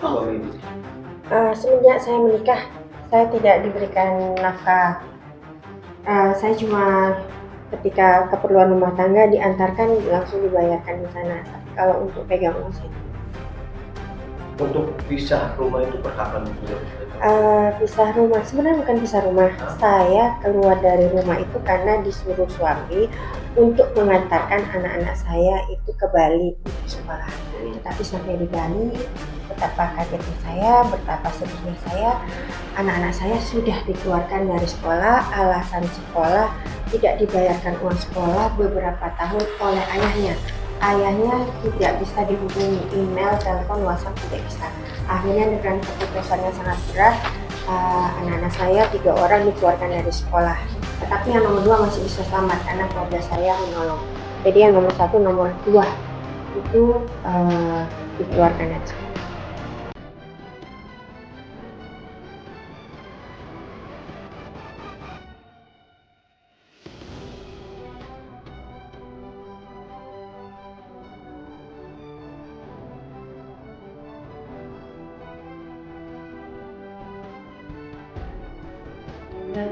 suami? Semenjak saya menikah, saya tidak diberikan nafkah. Saya cuma ketika keperluan rumah tangga diantarkan langsung dibayarkan di sana. Tapi kalau untuk pegang uang saya Untuk pisah rumah itu per kapan juga? pisah rumah, sebenarnya bukan pisah rumah. Saya keluar dari rumah itu karena disuruh suami untuk mengantarkan anak-anak saya itu ke Bali untuk sekolah. Tetapi sampai di Bali, betapa kagetnya saya, betapa sedihnya saya, anak-anak saya sudah dikeluarkan dari sekolah, alasan sekolah tidak dibayarkan uang sekolah beberapa tahun oleh ayahnya. Ayahnya tidak bisa dihubungi, email, telepon, WhatsApp tidak bisa. Akhirnya dengan keputusan yang sangat berat, anak-anak saya 3 orang dikeluarkan dari sekolah. Tetapi yang nomor 2 masih bisa selamat karena keluarga saya menolong. Jadi yang nomor 1, nomor 2 itu dikeluarkan dari sekolah.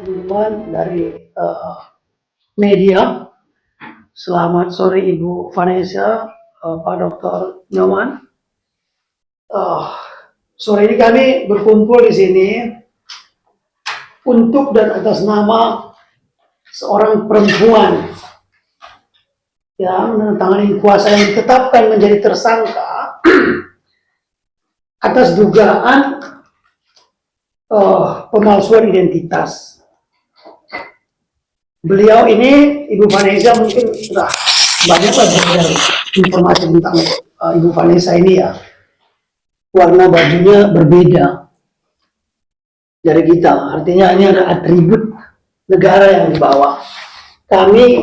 Duluan dari media. Selamat sore Ibu Vanessa, Pak Dr. Nyoman. Sore ini kami berkumpul di sini untuk dan atas nama seorang perempuan yang menandatangani kuasa yang ditetapkan menjadi tersangka atas dugaan pemalsuan identitas. Beliau ini, Ibu Vanessa mungkin sudah banyak belajar informasi tentang Ibu Vanessa ini ya. Warna bajunya berbeda dari kita, artinya ini ada atribut negara yang dibawa. Kami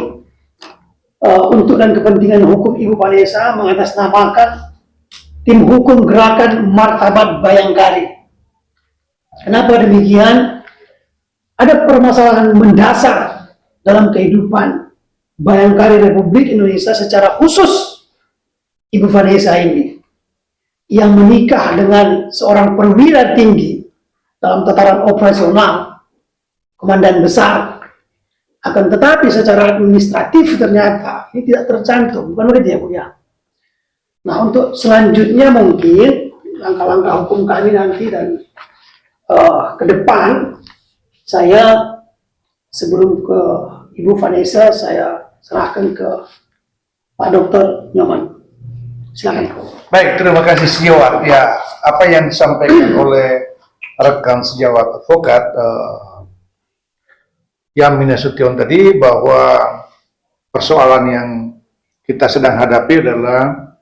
untuk dan kepentingan hukum Ibu Vanessa mengatasnamakan tim hukum Gerakan Martabat Bayangkari. Kenapa demikian? Ada permasalahan mendasar dalam kehidupan Bayangkari Republik Indonesia, secara khusus Ibu Vanessa ini yang menikah dengan seorang perwira tinggi dalam tataran operasional, komandan besar. Akan tetapi secara administratif ternyata ini tidak tercantum, bukan begitu ya Bu ya? Nah, untuk selanjutnya mungkin langkah-langkah hukum kami nanti dan ke depan, saya sebelum ke Ibu Vanessa, saya serahkan ke Pak Dr. Nyoman. Silakan. Baik, terima kasih sejawat. Ya, apa yang disampaikan oleh rekan sejawat advokat Yamin Nasution tadi, bahwa persoalan yang kita sedang hadapi adalah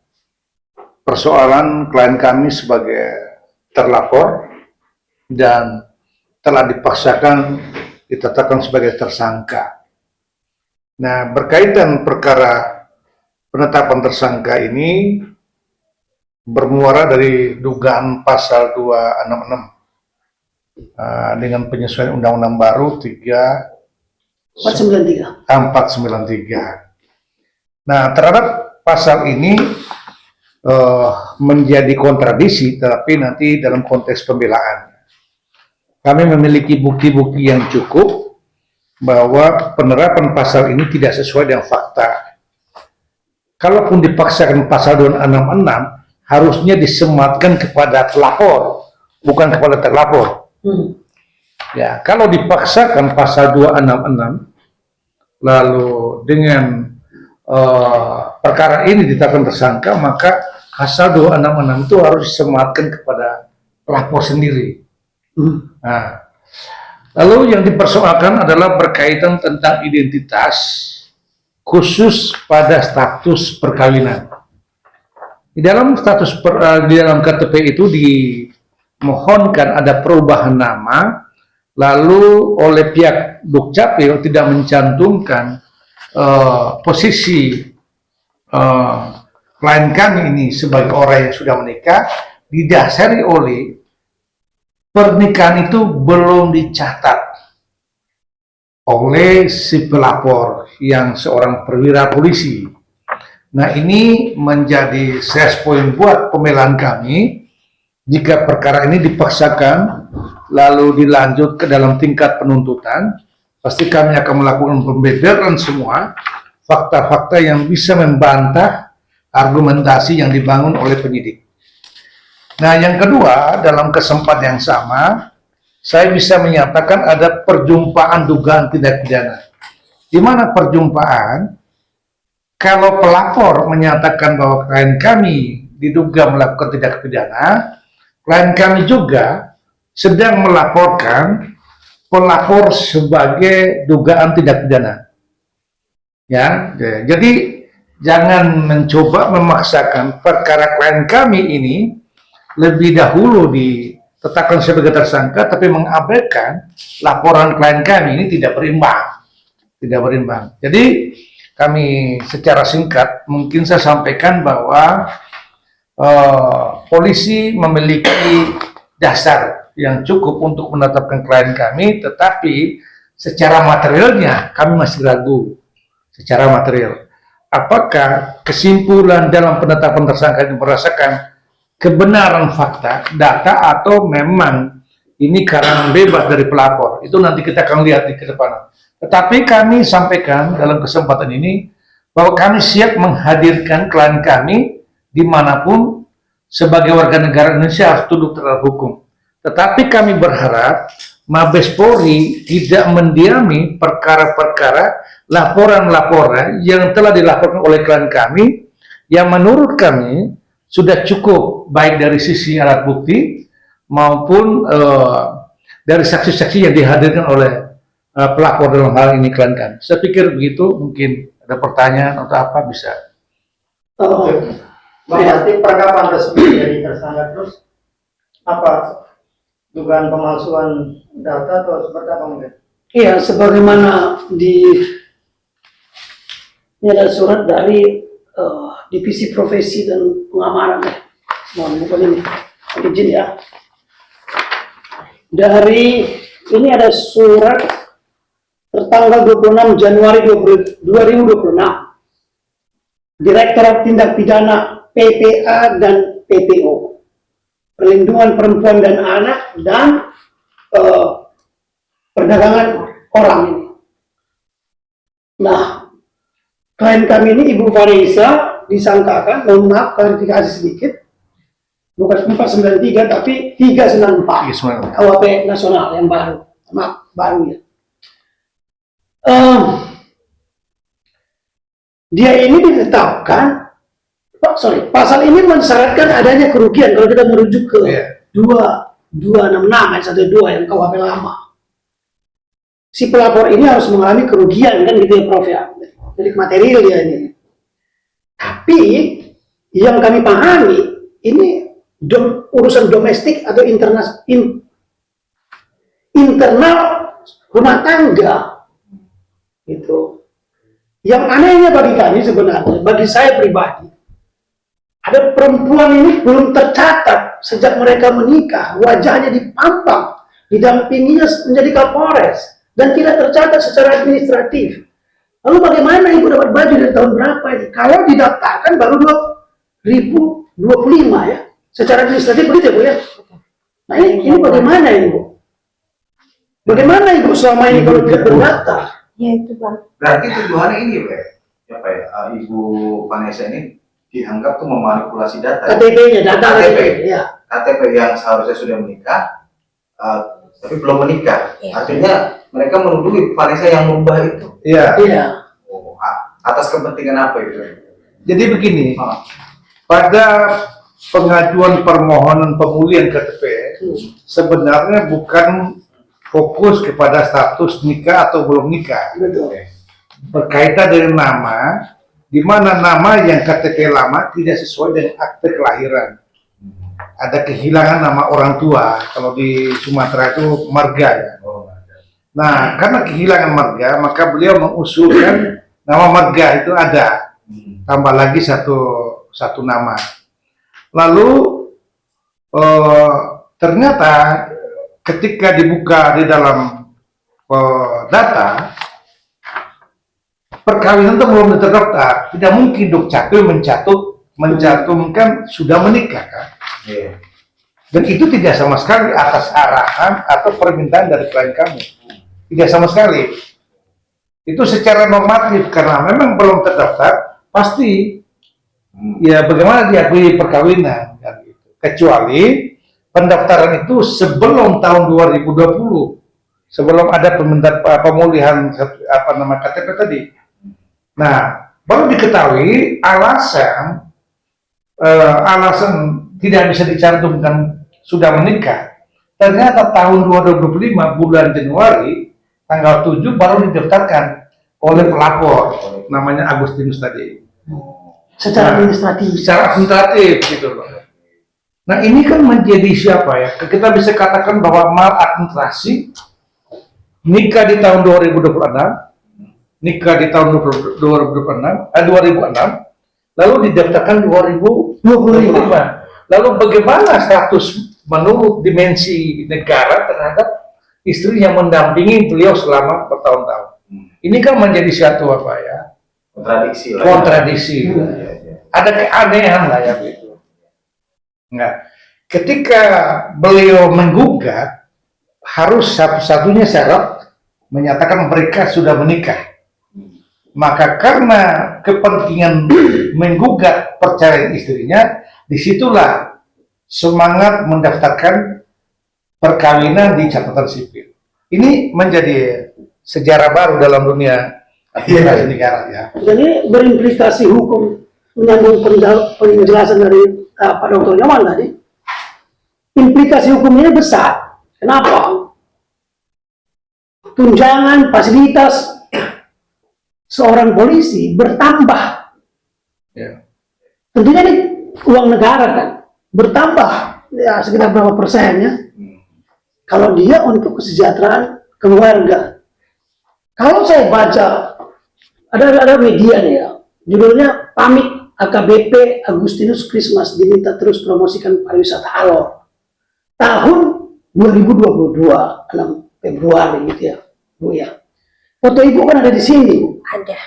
persoalan klien kami sebagai terlapor dan telah dipaksakan ditetapkan sebagai tersangka. Nah, berkaitan perkara penetapan tersangka ini bermuara dari dugaan pasal 266 dengan penyesuaian undang-undang baru 493. Nah, terhadap pasal ini menjadi kontradiksi, tetapi nanti dalam konteks pembelaan. Kami memiliki bukti-bukti yang cukup bahwa penerapan pasal ini tidak sesuai dengan fakta. Kalaupun dipaksakan pasal 266, harusnya disematkan kepada pelapor, bukan kepada terlapor. Ya, kalau dipaksakan pasal 266, lalu dengan perkara ini ditetapkan tersangka, maka pasal 266 itu harus disematkan kepada pelapor sendiri. Nah, lalu yang dipersoalkan adalah berkaitan tentang identitas khusus pada status perkawinan. Di dalam di dalam KTP itu dimohonkan ada perubahan nama, lalu oleh pihak Dukcapil tidak mencantumkan posisi klien kami ini sebagai orang yang sudah menikah, didasari oleh pernikahan itu belum dicatat oleh si pelapor yang seorang perwira polisi. Nah, ini menjadi stress point buat pembelaan kami jika perkara ini dipaksakan lalu dilanjut ke dalam tingkat penuntutan, pasti kami akan melakukan pembedaran semua fakta-fakta yang bisa membantah argumentasi yang dibangun oleh penyidik. Nah, yang kedua, dalam kesempatan yang sama, saya bisa menyatakan ada perjumpaan dugaan tindak pidana. Di mana perjumpaan, kalau pelapor menyatakan bahwa klien kami diduga melakukan tindak pidana, klien kami juga sedang melaporkan pelapor sebagai dugaan tindak pidana. Ya, jadi jangan mencoba memaksakan perkara klien kami ini lebih dahulu ditetapkan sebagai tersangka, tapi mengabaikan laporan klien kami ini tidak berimbang. Jadi kami secara singkat mungkin saya sampaikan bahwa polisi memiliki dasar yang cukup untuk menetapkan klien kami, tetapi secara materialnya kami masih ragu. Secara material, apakah kesimpulan dalam penetapan tersangka itu berdasarkan kebenaran fakta, data, atau memang ini karangan bebas dari pelapor? Itu nanti kita akan lihat di ke depan. Tetapi kami sampaikan dalam kesempatan ini bahwa kami siap menghadirkan klien kami dimanapun sebagai warga negara Indonesia harus tunduk terhadap hukum. Tetapi kami berharap Mabes Polri tidak mendiami perkara-perkara, laporan-laporan yang telah dilaporkan oleh klien kami yang menurut kami sudah cukup baik dari sisi alat bukti maupun dari saksi-saksi yang dihadirkan oleh pelapor dalam hal ini klien kami. Saya pikir begitu, mungkin ada pertanyaan atau apa bisa. Berarti perkapan resmi dari tersangka terus apa? Dugaan pemalsuan data atau seperti apa mungkin? Iya, sebagaimana ini ada surat dari Divisi Profesi dan Pengamanan. Mohon bukan ini, izin ya. Dari ini ada surat tertanggal 26 Januari 2026. Direktorat Tindak Pidana PPA dan PPO. Perlindungan Perempuan dan Anak dan perdagangan orang ini. Nah, klien kami ini Ibu Vanessa disangkakan, mohon maaf klarifikasi sedikit, bukan 493 tapi 394 KWP nasional yang baru, maaf baru ya. Dia ini ditetapkan, pasal ini mensyaratkan adanya kerugian kalau kita merujuk ke 266 ayat 12 yang KUHP lama. Si pelapor ini harus mengalami kerugian kan gitu ya Prof ya, jadi material dia ini. Tapi yang kami pahami ini urusan domestik atau internal rumah tangga gitu. Yang anehnya bagi kami sebenarnya, bagi saya pribadi, ada perempuan ini belum tercatat sejak mereka menikah, wajahnya dipampang, didampinginya menjadi Kapolres, dan tidak tercatat secara administratif. Lalu bagaimana ibu dapat baju dari tahun berapa ini? Kalau didaftarkan baru 2025 ya, secara administratif begitu Bu ya. Nah ini bagaimana ini Bu? Bagaimana ibu selama ini kalau tidak terdaftar? Ya itu Bang. Berarti tujuannya ini apa ya, Ibu Vanessa ini dianggap tuh memanipulasi data. KTP-nya, data KTP, ya. KTP yang seharusnya sudah menikah, tapi belum menikah. Ya. Artinya mereka menuduh Ibu Vanessa yang merubah itu. Iya. Iya. Oh, atas kepentingan apa itu? Jadi begini, pada pengajuan permohonan pemulihan KTP sebenarnya bukan fokus kepada status nikah atau belum nikah. Betul. Berkaitan dengan nama, di mana nama yang KTP lama tidak sesuai dengan akte kelahiran. Ada kehilangan nama orang tua, kalau di Sumatera itu marga ya. Nah, karena kehilangan marga, maka beliau mengusulkan nama marga itu ada, tambah lagi satu nama. Lalu ternyata ketika dibuka di dalam data, perkawinan itu belum terdaftar. Tidak mungkin Dukcapil mencantumkan sudah menikah kan? Yeah. Dan itu tidak sama sekali atas arahan atau permintaan dari klien kamu. Tidak sama sekali. Itu secara normatif karena memang belum terdaftar, pasti ya bagaimana diakui perkawinan kan gitu. Kecuali pendaftaran itu sebelum tahun 2020, sebelum ada permintaan pemulihan KTP tadi. Nah, baru diketahui alasan tidak bisa dicantumkan sudah menikah. Ternyata tahun 2025 bulan Januari tanggal 7 baru didaftarkan oleh pelapor namanya Agustinus tadi. Secara administratif. Secara administratif gitu loh. Nah ini kan menjadi siapa ya? Kita bisa katakan bahwa maladministrasi nikah di tahun 2026, nikah di tahun 2006, lalu didaftarkan 2025. Lalu bagaimana status menurut dimensi negara terhadap istri yang mendampingi beliau selama bertahun-tahun? Ini kan menjadi suatu apa ya? Kontradiksi lah. Kontradiksi. Ada keanehan lah ya gitu. Nah, ketika beliau menggugat, harus satu-satunya syarat menyatakan mereka sudah menikah. Maka karena kepentingan menggugat perceraian istrinya, disitulah semangat mendaftarkan perkawinan di catatan sipil. Ini menjadi sejarah baru dalam dunia administrasi negara ya. Dan ini berimplikasi hukum, menyambung penjelasan dari Pak Dr. Nyoman tadi. Implikasi hukumnya besar. Kenapa? Tunjangan fasilitas seorang polisi bertambah. Ya. Tentunya ini uang negara kan bertambah ya sekitar berapa persen ya. Kalau dia untuk kesejahteraan keluarga. Kalau saya baca ada media nih ya, judulnya pamit AKBP Agustinus Christmas diminta terus promosikan pariwisata Alor. Tahun 2022, 6 Februari gitu ya, Bu ya. Foto Ibu kan ada di sini, Bu. Ada.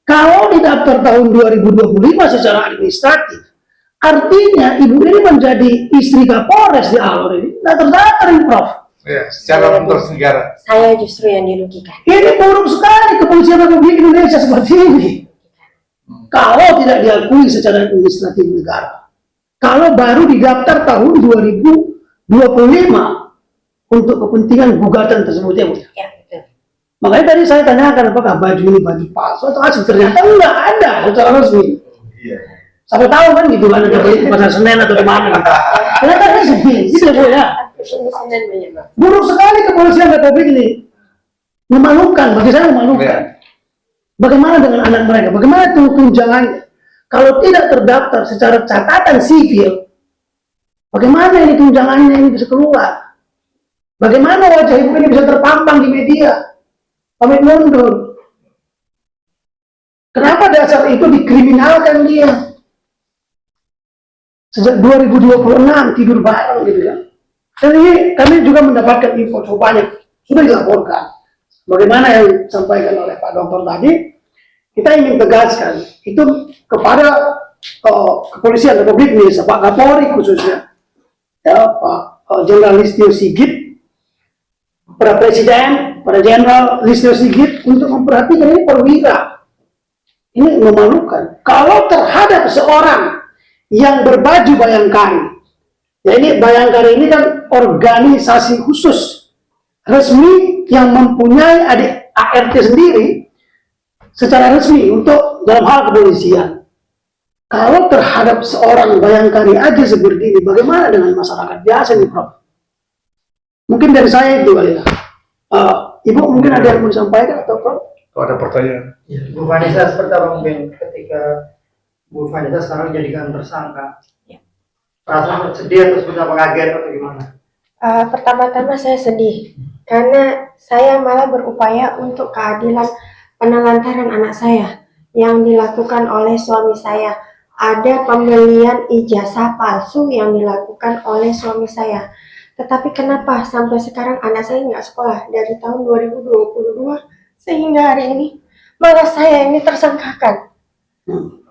Kalau di daftar tahun 2025 secara administratif, artinya Ibu ini menjadi istri Kapolres di Alor ini. Nah, terdaftar ini, Prof. Ya, secara menteri negara. Saya justru yang dirugikan. Ini buruk sekali kepolisian Republik Indonesia seperti ini. Kalau tidak diakui secara administratif negara. Kalau baru didaftar tahun 2025 untuk kepentingan gugatan tersebut ya, Bu. Ya, betul. Makanya tadi saya tanyakan apakah baju ini baju palsu atau asli, ternyata enggak ada secara resmi. Iya. Sampai tahu kan gitu kan ada di pasar Senen atau di mana. Ternyata resmi, gitu Bu ya. Ini Senin banyak, Bang. Buruk sekali kepolisian Republik ini. Memalukan, bagi saya memalukan. Bagaimana dengan anak mereka? Bagaimana tunjangannya? Kalau tidak terdaftar secara catatan sipil, bagaimana ini tunjangannya ini bisa keluar? Bagaimana wajah ibu ini bisa terpampang di media? Pamit mundur. Kenapa dasar itu dikriminalkan dia? Sejak 2026 tidur bareng gitu kan. Dan ini kami juga mendapatkan info cukup banyak, sudah dilaporkan. Bagaimana yang disampaikan oleh Pak Dokter tadi, kita ingin tegaskan itu kepada kepolisian Republik Indonesia, Pak Kapolri khususnya, ya, Pak Jenderal Listio Sigit, para Presiden, para Jenderal Listio Sigit untuk memperhatikan ini perwira. Ini memalukan. Kalau terhadap seorang yang berbaju bayangkari, ya ini bayangkari ini kan organisasi khusus resmi yang mempunyai ART sendiri secara resmi untuk dalam hal kepolisian. Kalau terhadap seorang bayangkari aja seperti ini, bagaimana dengan masyarakat biasa nih, Prof? Mungkin dari saya itu kali ya. Ibu mungkin ada yang mau disampaikan atau Prof? Kalau ada pertanyaan. Ya, Bu Vanessa seperti apa mungkin ketika Bu Vanessa sekarang dijadikan tersangka? Ya. Perasaan sedih atau sebenarnya kaget atau gimana? Pertama-tama saya sedih karena saya malah berupaya untuk keadilan penelantaran anak saya yang dilakukan oleh suami saya. Ada pembelian ijazah palsu yang dilakukan oleh suami saya. Tetapi kenapa sampai sekarang anak saya nggak sekolah dari tahun 2022 sehingga hari ini malah saya ini tersangkakan?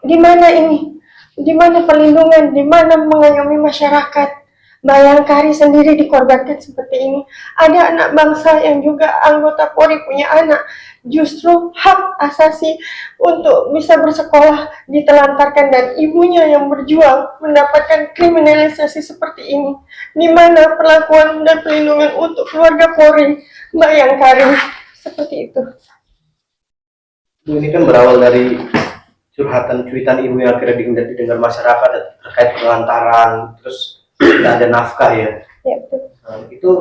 Di mana ini? Di mana perlindungan? Di mana mengayomi masyarakat? Bayangkari sendiri dikorbankan seperti ini. Ada anak bangsa yang juga anggota Polri punya anak. Justru hak asasi untuk bisa bersekolah ditelantarkan dan ibunya yang berjuang mendapatkan kriminalisasi seperti ini. Di mana perlakuan dan perlindungan untuk keluarga Polri, Bayangkari, seperti itu. Bu, ini kan berawal dari curhatan cuitan ibu yang akhirnya didengar masyarakat terkait penelantaran, terus tidak ada nafkah ya. Ya, betul. Nah, itu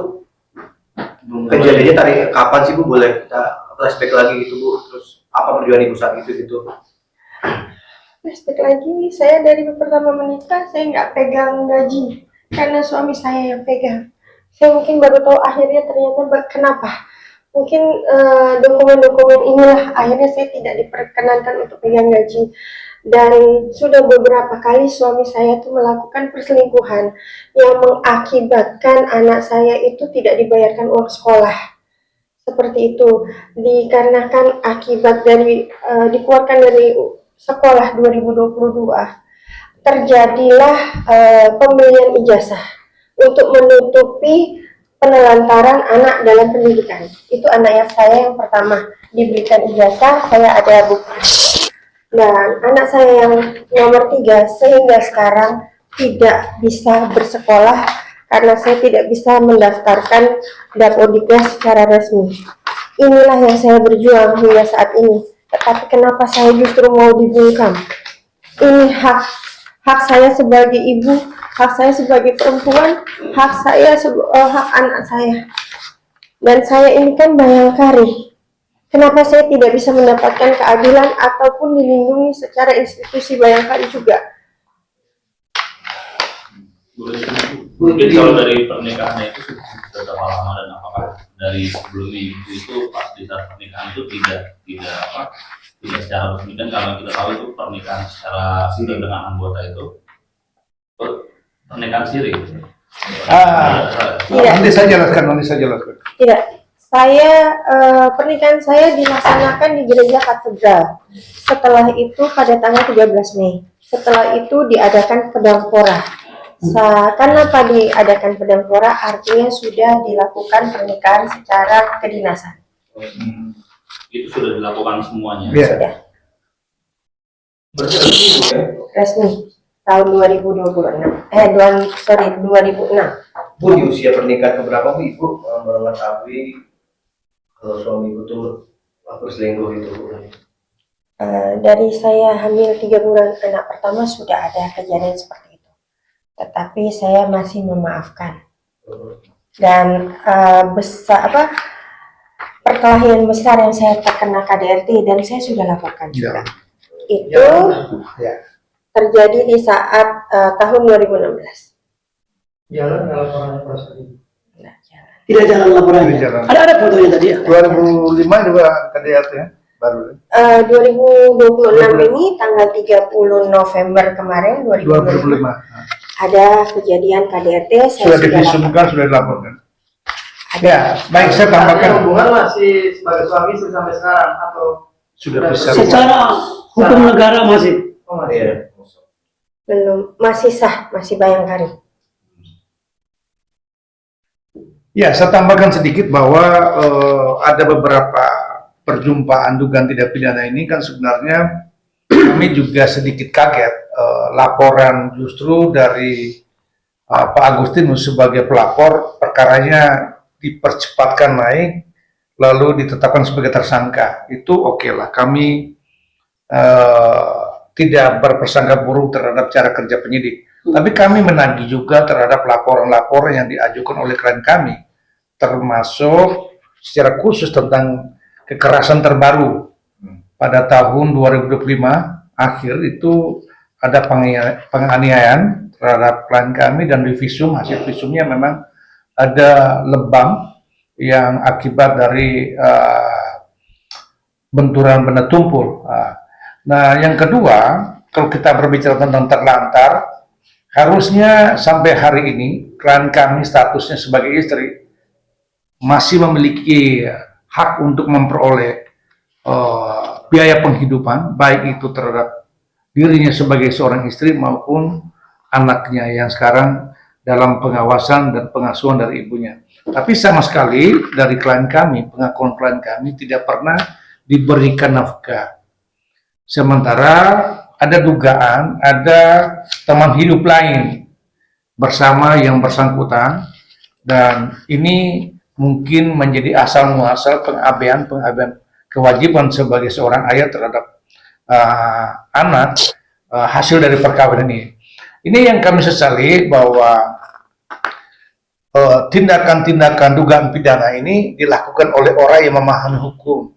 kejadiannya dari kapan sih Bu? Boleh kita flashback lagi gitu Bu? Terus apa perjuangan ibu saat itu gitu? Flashback lagi, saya dari pertama menikah, saya nggak pegang gaji. Karena suami saya yang pegang. Saya mungkin baru tahu akhirnya ternyata kenapa. Mungkin dokumen-dokumen inilah akhirnya saya tidak diperkenankan untuk pegang gaji. Dan sudah beberapa kali suami saya itu melakukan perselingkuhan yang mengakibatkan anak saya itu tidak dibayarkan uang sekolah. Seperti itu, dikarenakan akibat dari dikeluarkan dari sekolah 2022, terjadilah pembelian ijazah untuk menutupi penelantaran anak dalam pendidikan. Itu anak saya yang pertama diberikan ijazah, saya ada bukti. Dan anak saya yang nomor 3 sehingga sekarang tidak bisa bersekolah karena saya tidak bisa mendaftarkan Dapodiknas secara resmi. Inilah yang saya berjuang hingga saat ini. Tetapi kenapa saya justru mau dibungkam? Ini hak saya sebagai ibu, hak saya sebagai perempuan, hak hak anak saya. Dan saya ini kan Bayangkari. Kenapa saya tidak bisa mendapatkan keadilan ataupun dilindungi secara institusi Bayangkari juga? Mungkin kalau dari pernikahannya itu sudah berapa lama dan apakah dari sebelumnya itu pas di saat pernikahan itu tidak secara resmi, kan kalau kita tahu itu pernikahan secara siri dengan anggota itu pernikahan siri. Nanti saya jelaskan. Tidak. Pernikahan saya dilaksanakan di gereja katedral. Setelah itu pada tanggal 13 Mei. Setelah itu diadakan pedang pora. Kenapa diadakan pedang pora? Artinya sudah dilakukan pernikahan secara kedinasan. Itu sudah dilakukan semuanya. Iya. Sudah. Berarti resmi Bu ya? Resmi. Tahun 2006. 2006. Bu, di usia pernikahan keberapa Bu Ibu mengetahui kalau suami Ibu tuh berselingkuh itu Bu? Dari saya hamil 3 bulan anak pertama sudah ada kejadian seperti itu. Tetapi saya masih memaafkan. Dan perkelahian besar yang saya terkena KDRT dan saya sudah laporkan juga. Itu terjadi di saat tahun 2016. Jalan nggak laporan proses ini? Tidak jalan laporannya. Tidak jalan. Ada fotonya tadi ya? 2005 juga KDRT ya, baru. 2026 ini tanggal 30 November kemarin 2005. ada kejadian KDRT. Saya Sudah sudah divisumkan, sudah dilaporkan. Ya, baik saya Tapi tambahkan. hubungan masih sebagai suami istri sampai sekarang atau Sudah bisa. Secara hukum negara masih. masih? Iya. belum, masih sah, masih Bayangkari. Ya, saya tambahkan sedikit bahwa ada beberapa perjumpaan dugaan tidak pidana ini kan sebenarnya kami juga sedikit kaget laporan justru dari Pak Agustinus sebagai pelapor, perkaranya dipercepatkan naik lalu ditetapkan sebagai tersangka. Itu oke lah, kami tidak berpersangka buruk terhadap cara kerja penyidik. Tapi kami menagih juga terhadap laporan-laporan yang diajukan oleh klien kami, termasuk secara khusus tentang kekerasan terbaru. Pada tahun 2025 akhir itu ada penganiayaan terhadap klien kami dan di visum, hasil visumnya memang ada lebam yang akibat dari benturan benda tumpul. Nah, yang kedua, kalau kita berbicara tentang terlantar, harusnya sampai hari ini klien kami statusnya sebagai istri masih memiliki hak untuk memperoleh biaya penghidupan, baik itu terhadap dirinya sebagai seorang istri maupun anaknya yang sekarang dalam pengawasan dan pengasuhan dari ibunya. Tapi sama sekali dari klien kami, pengakuan klien kami tidak pernah diberikan nafkah. Sementara ada dugaan ada teman hidup lain bersama yang bersangkutan, dan ini mungkin menjadi asal muasal pengabaian kewajiban sebagai seorang ayah terhadap anak hasil dari perkawinan ini. Ini yang kami sesali, bahwa tindakan-tindakan dugaan pidana ini dilakukan oleh orang yang memahami hukum.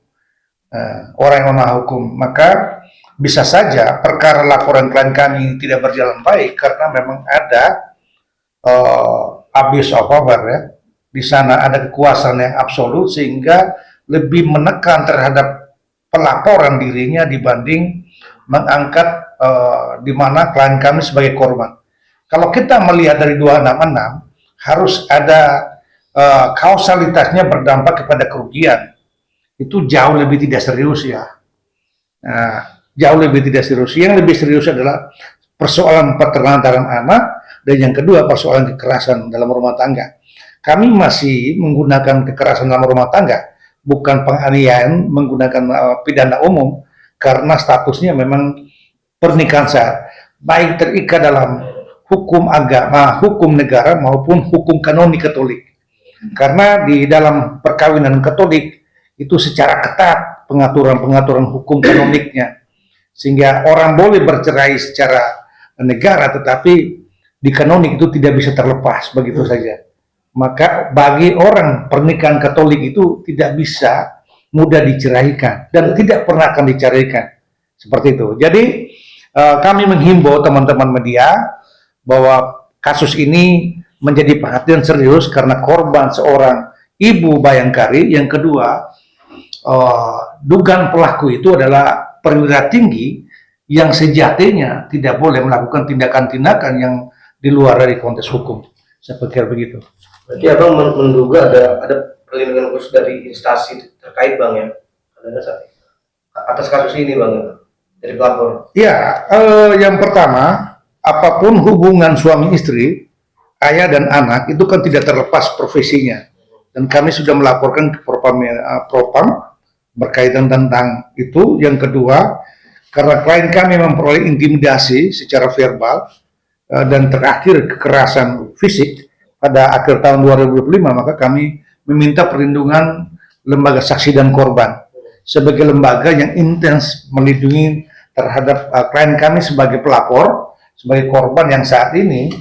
Orang yang memahami hukum, maka bisa saja perkara laporan klien kami tidak berjalan baik karena memang ada abuse of power ya. Di sana ada kekuasaan yang absolut sehingga lebih menekan terhadap pelaporan dirinya dibanding mengangkat di mana klien kami sebagai korban. Kalau kita melihat dari 266 harus ada kausalitasnya berdampak kepada kerugian. Itu jauh lebih tidak serius ya. Jauh lebih tidak serius. Yang lebih serius adalah persoalan penelantaran anak, dan yang kedua persoalan kekerasan dalam rumah tangga. Kami masih menggunakan kekerasan dalam rumah tangga, bukan penganiayaan menggunakan pidana umum, karena statusnya memang pernikahan sah, baik terikat dalam hukum agama, hukum negara maupun hukum kanoni Katolik. Karena di dalam perkawinan Katolik itu secara ketat pengaturan hukum kanoniknya, sehingga orang boleh bercerai secara negara, tetapi di kanonik itu tidak bisa terlepas begitu saja. Maka bagi orang pernikahan Katolik itu tidak bisa mudah diceraikan dan tidak pernah akan diceraikan seperti itu. Jadi kami menghimbau teman-teman media bahwa kasus ini menjadi perhatian serius karena korban seorang ibu bayangkari. Yang kedua, dugaan pelaku itu adalah perwira tinggi yang sejatinya tidak boleh melakukan tindakan-tindakan yang di luar dari konteks hukum. Saya pikir begitu. Berarti abang menduga ada perlindungan khusus dari instansi terkait bang ya, atas kasus ini bang ya, dari pelapor. Ya, yang pertama, apapun hubungan suami istri, ayah dan anak itu kan tidak terlepas profesinya, dan kami sudah melaporkan ke Propam berkaitan tentang itu. Yang kedua, karena klien kami memperoleh intimidasi secara verbal dan terakhir kekerasan fisik pada akhir tahun 2025, maka kami meminta perlindungan lembaga saksi dan korban sebagai lembaga yang intens melindungi terhadap klien kami sebagai pelapor, sebagai korban yang saat ini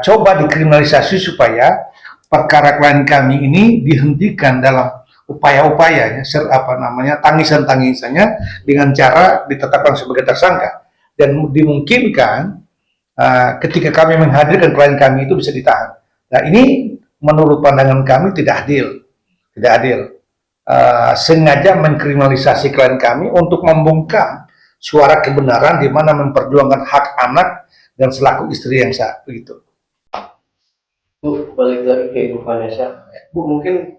coba dikriminalisasi supaya perkara klien kami ini dihentikan dalam upaya-upayanya, tangisan-tangisannya dengan cara ditetapkan sebagai tersangka, dan dimungkinkan ketika kami menghadirkan klien kami itu bisa ditahan. Nah, ini menurut pandangan kami tidak adil, sengaja mengkriminalisasi klien kami untuk membungkam suara kebenaran di mana memperjuangkan hak anak dan selaku istri yang sah, begitu. Bu, balik lagi ke Ibu Vanessa. Bu, mungkin